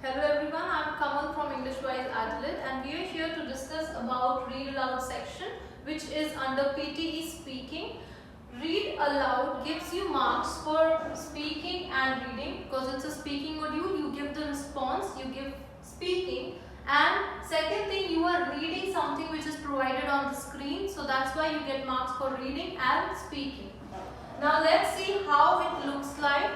Hello everyone, I am Kamal from English Wise Adelaide and we are here to discuss about Read Aloud section which is under PTE Speaking. Read Aloud gives you marks for speaking and reading because it's a speaking module. You give the response, you give speaking, and second thing, you are reading something which is provided on the screen, so that's why you get marks for reading and speaking. Now let's see how it looks like.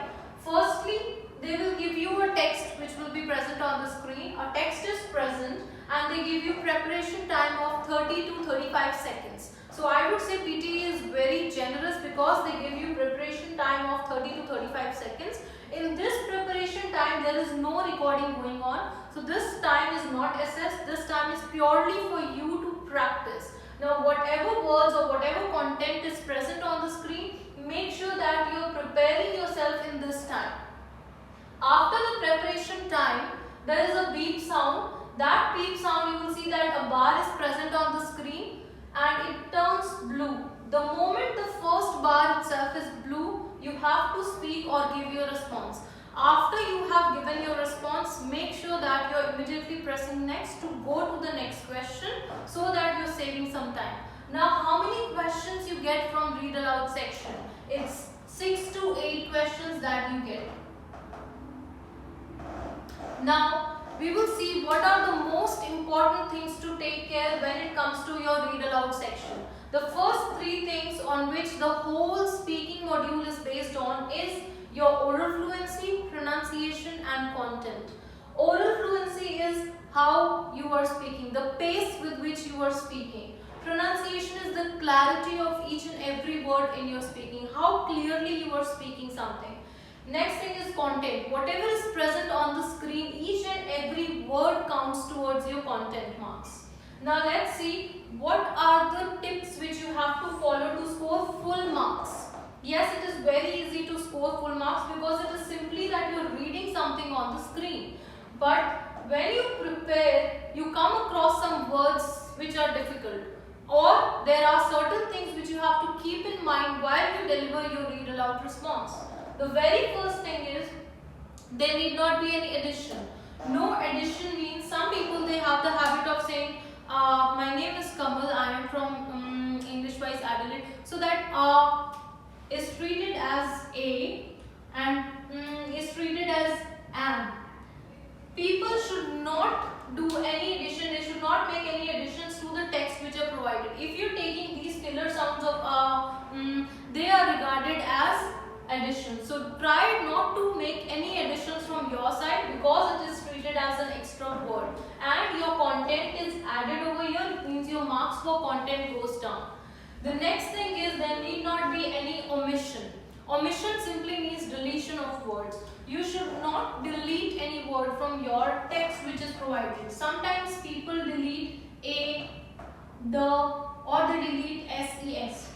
Firstly, they will give you a text which will be present on the screen. A text is present and they give you preparation time of 30 to 35 seconds. So I would say PTE is very generous because they give you preparation time of 30 to 35 seconds. In this preparation time, there is no recording going on. So this time is not assessed. This time is purely for you to practice. Now whatever words or whatever content is present on the screen, make sure that you are preparing yourself in this time. After the preparation time, there is a beep sound. That beep sound, you will see that a bar is present on the screen and it turns blue. The moment the first bar itself is blue, you have to speak or give your response. After you have given your response, make sure that you are immediately pressing next to go to the next question so that you are saving some time. Now, how many questions you get from Read Aloud section? It's 6 to 8 questions that you get. Now, we will see what are the most important things to take care when it comes to your Read Aloud section. The first three things on which the whole speaking module is based on is your oral fluency, pronunciation and content. Oral fluency is how you are speaking, the pace with which you are speaking. Pronunciation is the clarity of each and every word in your speaking, how clearly you are speaking something. Next thing is content. Whatever is present on the screen, each and every word counts towards your content marks. Now let's see what are the tips which you have to follow to score full marks. Yes, it is very easy to score full marks because it is simply that you are reading something on the screen. But when you prepare, you come across some words which are difficult, or there are certain things which you have to keep in mind while you deliver your Read Aloud response. The very first thing is there need not be any addition. No addition means some people they have the habit of saying my name is Kamal, I am from English Wise Adelaide. So that is treated as A and is treated as am. People should not do any addition, they should not make any additions to the text which are provided. If you are taking these filler sounds of they are regarded as addition. So try not to make any additions from your side because it is treated as an extra word and your content is added over here. It means your marks for content goes down. The next thing is there need not be any omission. Omission simply means deletion of words. You should not delete any word from your text which is provided. Sometimes people delete a, the, or they delete ses.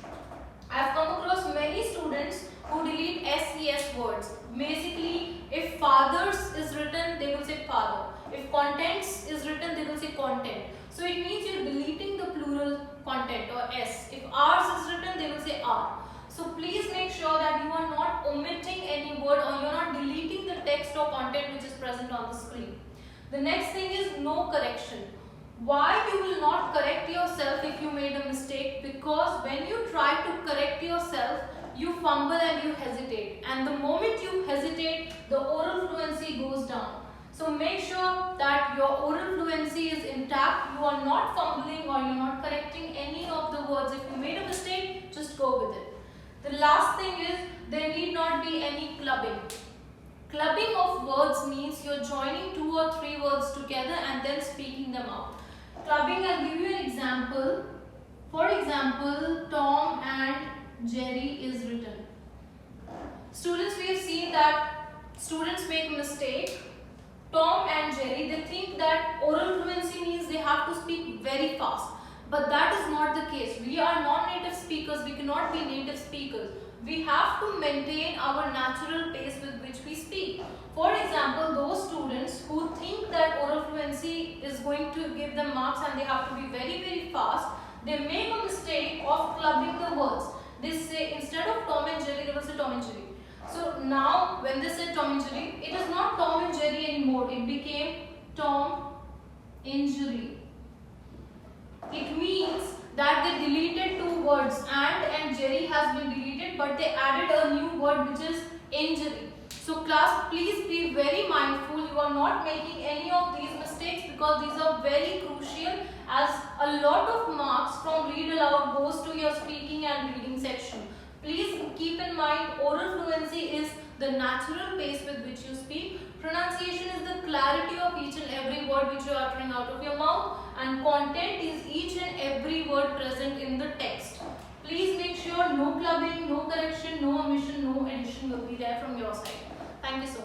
I have come across many students who delete ses words. Basically, if fathers is written, they will say father. If contents is written, they will say content. So it means you are deleting the plural content or s. If ours is written, they will say r. So please make sure that you are not omitting any word or you are not deleting the text or content which is present on the screen. The next thing is no correction. Why you will not correct yourself if you made a mistake? Because when you try to correct yourself, you fumble and you hesitate. And the moment you hesitate, the oral fluency goes down. So make sure that your oral fluency is intact. You are not fumbling or you are not correcting any of the words. If you made a mistake, just go with it. The last thing is there need not be any clubbing. Clubbing of words means you are joining 2 or 3 words together and then speaking them out. Clubbing, I'll give you an example. For example, Tom and Jerry is written. Students, we have seen that students make a mistake. Tom and Jerry, they think that oral fluency means they have to speak very fast. But that is not the case. We are non-native speakers. We cannot be native speakers. We have to maintain our natural pace with which we speak. For example, those students who think that oral fluency is going to give them marks and they have to be very fast, they make a mistake of clubbing the words. They say instead of Tom and Jerry, they will say Tom and Jerry. So now when they said Tom and Jerry, it is not Tom and Jerry anymore. It became Injury. It means that they deleted two words, and Jerry has been deleted, but they added a new word which is injury. So class, please be very mindful. You are not making any of these mistakes because these are very crucial, as a lot of marks from read aloud goes to your speaking and reading section. Please keep in mind, oral fluency is the natural pace with which you speak. Pronunciation is the clarity of each and every word which you are uttering out of your mouth, and content is each and every word present in the text. Please make sure no clubbing, no correction, no omission, no addition will be there from your side. Thank you so much.